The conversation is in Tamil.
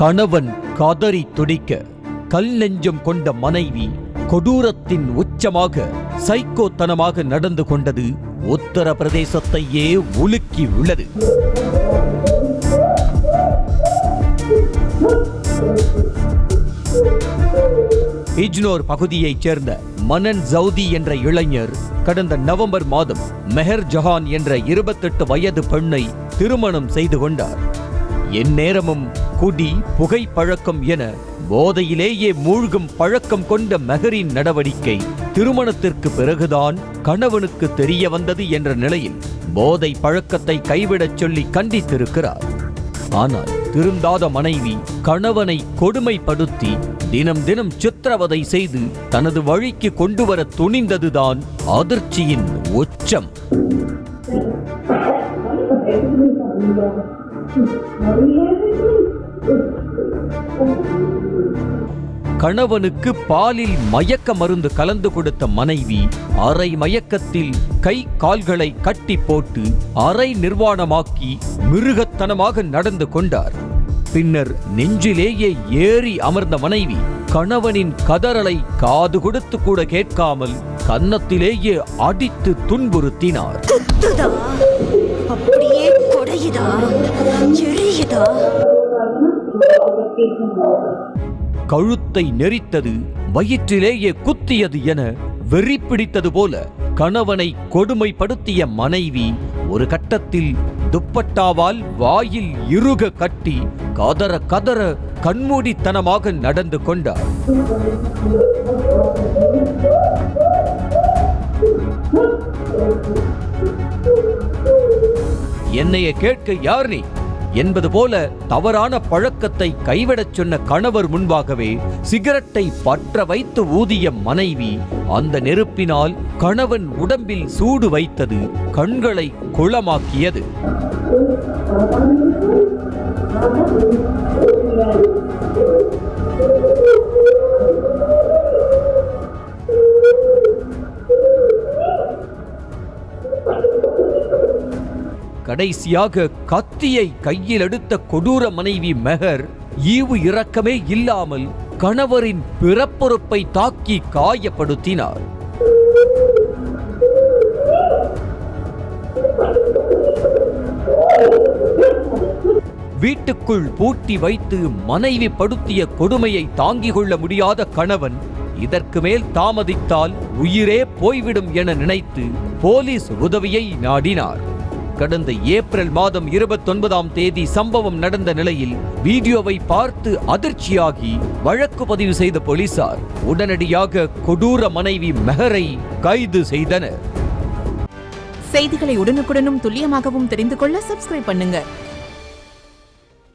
கணவன் கதறி துடிக்க, கல் நெஞ்சம் கொண்ட மனைவி கொடூரத்தின் உச்சமாக சைக்கோத்தனமாக நடந்து கொண்டது உத்தரப்பிரதேசத்தையே உலுக்கி உள்ளது. இஜ்னோர் பகுதியைச் சேர்ந்த மனன் ஜவுதி என்ற இளைஞர் கடந்த நவம்பர் மாதம் மெஹர் ஜஹான் என்ற 28 வயது பெண்ணை திருமணம் செய்து கொண்டார். எந்நேரமும் குடி, புகைப்பழக்கம் என போதையிலேயே மூழ்கும் பழக்கம் கொண்ட மெஹரின் நடவடிக்கை திருமணத்திற்கு பிறகுதான் கணவனுக்கு தெரிய வந்தது என்ற நிலையில் போதை பழக்கத்தை கைவிடச் சொல்லி கண்டித்திருக்கிறார். ஆனால் திருந்தாத மனைவி கணவனை கொடுமைப்படுத்தி தினம் தினம் சித்திரவதை செய்து தனது வழிக்கு கொண்டு வர துணிந்ததுதான் அதிர்ச்சியின் உச்சம். கணவனுக்கு பாலில் மயக்க மருந்து கலந்து கொடுத்த மனைவி அரை மயக்கத்தில் கை கால்களை கட்டி போட்டு அரை நிர்வாணமாக்கி மிருகத்தனமாக நடந்து கொண்டார். பின்னர் நெஞ்சிலேயே ஏறி அமர்ந்த மனைவி கணவனின் கதறலை காது கொடுத்து கூட கேட்காமல் கன்னத்திலேயே அடித்து துன்புறுத்தினார். கழுத்தை நெரித்தது, வயிற்றிலேயே குத்தியது என வெறி பிடித்தது போல கணவனை கொடுமைப்படுத்திய மனைவி ஒரு கட்டத்தில் துப்பட்டாவால் வாயில் இறுக கட்டி கதற கதற கண்மூடித்தனமாக நடந்து கொண்டார். என்னைய கேட்க யார் நீ என்பது போல தவறான பழக்கத்தை கைவிடச் சொன்ன கணவர் முன்பாகவே சிகரெட்டை பற்ற வைத்து ஊதிய மனைவி அந்த நெருப்பினால் கணவன் உடம்பில் சூடு வைத்தது கண்களை குளமாக்கியது. கடைசியாக கத்தியை கையில் எடுத்த கொடூர மனைவி மெஹர் ஈவு இரக்கமே இல்லாமல் கணவரின் பிறப்புறுப்பை தாக்கி காயப்படுத்தினார். வீட்டுக்குள் பூட்டி வைத்து மனைவி படுத்திய கொடுமையை தாங்கிக் கொள்ள முடியாத கணவன் இதற்கு மேல் தாமதித்தால் உயிரே போய்விடும் என நினைத்து போலீஸ் உதவியை நாடினார். கடந்த ஏப்ரல் மாதம் 29ஆம் தேதி சம்பவம் நடந்த நிலையில் வீடியோவை பார்த்து அதிர்ச்சியாகி வழக்கு பதிவு செய்த போலீசார் உடனடியாக கொடூர மனைவி மெஹரை கைது செய்தனர். செய்திகளை உடனுக்குடனும் துல்லியமாகவும் தெரிந்து கொள்ள சப்ஸ்கிரைப் பண்ணுங்க.